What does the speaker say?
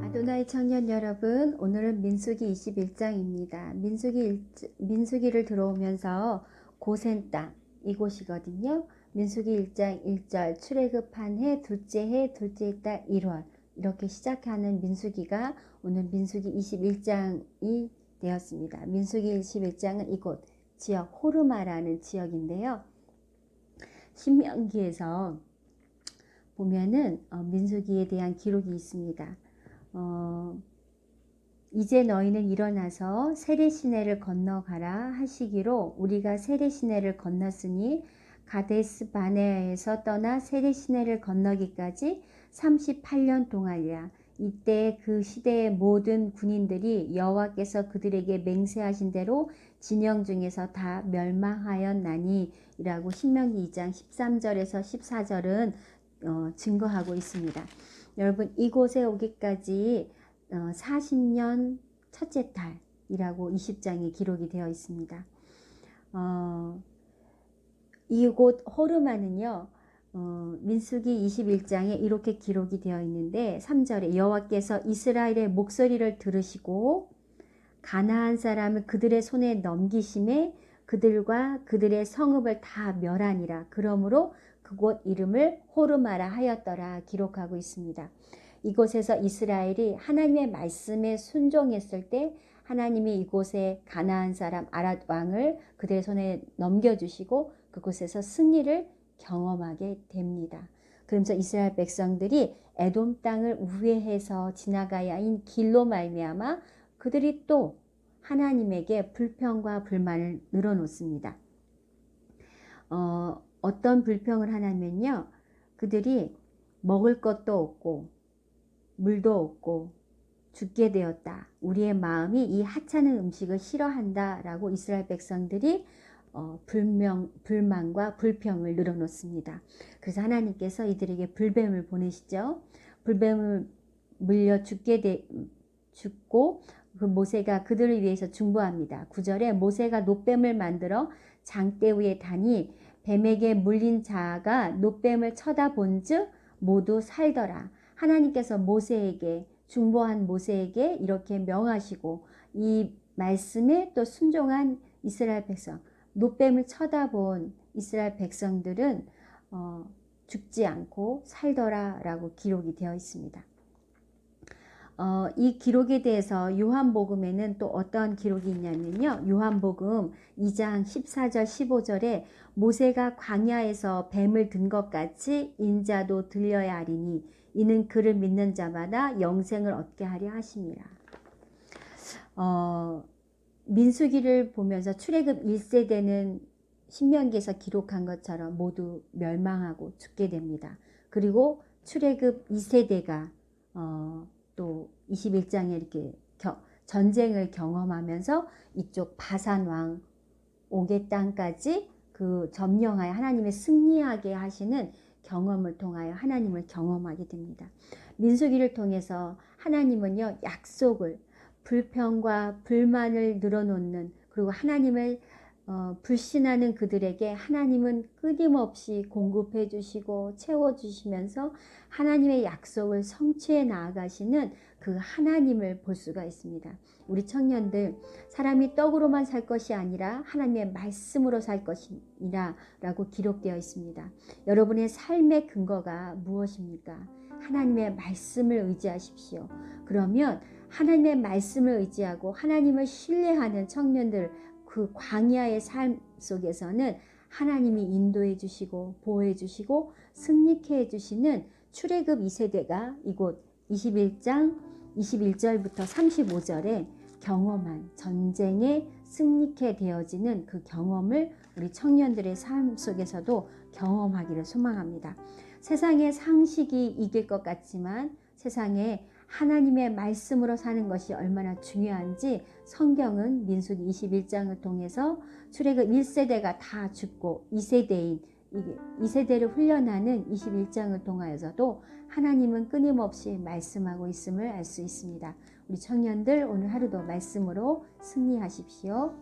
아도나이 청년 여러분, 오늘은 민수기 21장입니다. 민수기를 들어오면서 고센 땅, 이곳이거든요. 민수기 1장 1절, 출애굽한 해, 둘째 달 1월 이렇게 시작하는 민수기가 오늘 민수기 21장이 되었습니다. 민수기 21장은 이곳 지역 호르마라는 지역인데요. 신명기에서 보면은 민수기에 대한 기록이 있습니다. 이제 너희는 일어나서 세례 시내를 건너가라 하시기로 우리가 세례 시내를 건넜으니 가데스 바네아에서 떠나 세례 시내를 건너기까지 38년 동안이라. 이때 그 시대의 모든 군인들이 여호와께서 그들에게 맹세하신 대로 진영 중에서 다 멸망하였나니 이라고 신명기 2장 13절에서 14절은 증거하고 있습니다. 여러분, 이곳에 오기까지 40년 첫째 달이라고 20장에 기록이 되어 있습니다. 이곳 호르마는요, 민수기 21장에 이렇게 기록이 되어 있는데 3절에 여호와께서 이스라엘의 목소리를 들으시고 가나안 사람을 그들의 손에 넘기심에 그들과 그들의 성읍을 다 멸하니라. 그러므로 그곳 이름을 호르마라 하였더라 기록하고 있습니다. 이곳에서 이스라엘이 하나님의 말씀에 순종했을 때 하나님이 이곳에 가나안 사람 아랏 왕을 그들의 손에 넘겨주시고 그곳에서 승리를 경험하게 됩니다. 그러면서 이스라엘 백성들이 에돔 땅을 우회해서 지나가야 한 길로 말미암아 그들이 또 하나님에게 불평과 불만을 늘어놓습니다. 어떤 불평을 하냐면요, 그들이 먹을 것도 없고 물도 없고 죽게 되었다. 우리의 마음이 이 하찮은 음식을 싫어한다 라고 이스라엘 백성들이 불만과 불평을 늘어놓습니다. 그래서 하나님께서 이들에게 불뱀을 보내시죠. 불뱀을 물려 죽고 그 모세가 그들을 위해서 중보합니다. 9절에 모세가 놋뱀을 만들어 장대 위에 다니 뱀에게 물린 자가 놋뱀을 쳐다본 즉 모두 살더라. 하나님께서 모세에게 중보한 모세에게 이렇게 명하시고 이 말씀에 또 순종한 이스라엘 백성, 놋뱀을 쳐다본 이스라엘 백성들은 죽지 않고 살더라 라고 기록이 되어 있습니다. 이 기록에 대해서 요한복음에는 또 어떤 기록이 있냐면요, 요한복음 2장 14절 15절에 모세가 광야에서 뱀을 든 것 같이 인자도 들려야 하리니 이는 그를 믿는 자마다 영생을 얻게 하려 하심이라. 민수기를 보면서 출애굽 1세대는 신명기에서 기록한 것처럼 모두 멸망하고 죽게 됩니다. 그리고 출애굽 2세대가 또 21장에 이렇게 전쟁을 경험하면서 이쪽 바산왕 옥의 땅까지 그 점령하여 하나님의 승리하게 하시는 경험을 통하여 하나님을 경험하게 됩니다. 민수기를 통해서 하나님은요, 약속을, 불평과 불만을 늘어놓는, 그리고 하나님을 불신하는 그들에게 하나님은 끊임없이 공급해 주시고 채워 주시면서 하나님의 약속을 성취해 나아가시는 그 하나님을 볼 수가 있습니다. 우리 청년들, 사람이 떡으로만 살 것이 아니라 하나님의 말씀으로 살 것이라 라고 기록되어 있습니다. 여러분의 삶의 근거가 무엇입니까? 하나님의 말씀을 의지하십시오. 그러면 하나님의 말씀을 의지하고 하나님을 신뢰하는 청년들, 그 광야의 삶 속에서는 하나님이 인도해 주시고 보호해 주시고 승리케 해 주시는 출애굽 2세대가 이곳 21장 21절부터 35절에 경험한 전쟁에 승리케 되어지는 그 경험을 우리 청년들의 삶 속에서도 경험하기를 소망합니다. 세상의 상식이 이길 것 같지만 세상에 하나님의 말씀으로 사는 것이 얼마나 중요한지 성경은 민수기 21장을 통해서 출애굽 1세대가 다 죽고 2세대를 훈련하는 21장을 통하여서도 하나님은 끊임없이 말씀하고 있음을 알 수 있습니다. 우리 청년들 오늘 하루도 말씀으로 승리하십시오.